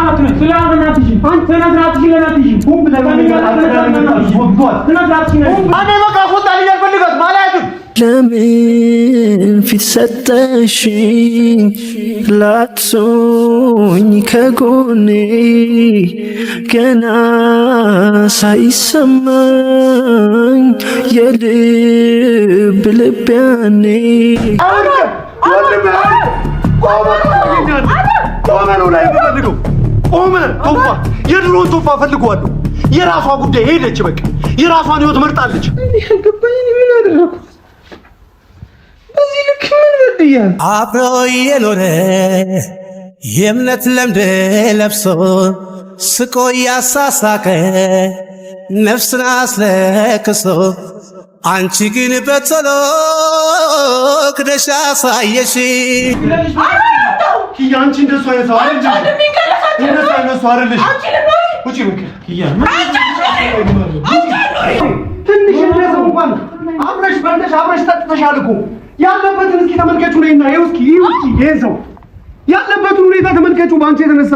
ስርዓት ነው ስርዓት ነው አትጂ አንተ ነግራት ይለናትጂ ሁም እኔ በቃ ፎጣ ልፈልጋት ማለት ለምን ፊት ሰጠሽኝ ላትሶኝ ከጎኔ ገና ሳይሰማኝ የልብ ልቤያኔ የድሮ ቶፋ ፈልጓለሁ። የራሷ ጉዳይ ሄደች። በቃ የራሷን ህይወት መርጣለች። ምን አደረኩ? በዚህ ልክ ምን በድያለሁ? አብሮ የኖረ የእምነት ለምድ ለብሶ ስቆ ያሳሳቀ ነፍስን አስለክሶ አንቺ ግን በቶሎ ክደሽ አሳየሽ። ኪያ አንቺ እንደሱ አይነት አይደል? እንደሱ አይነት ሰው አይደለሽ። ውጪ በቃ ኪያ ትንሽ እንደሰው እንኳን አብረሽ በልተሽ አብረሽ ጠጥተሻል እኮ። ያለበትን እስኪ ተመልከቹ ነይና ይኸው እስኪ ይሄ ሰው ያለበትን ሁኔታ ተመልከቹ። በአንቺ የተነሳ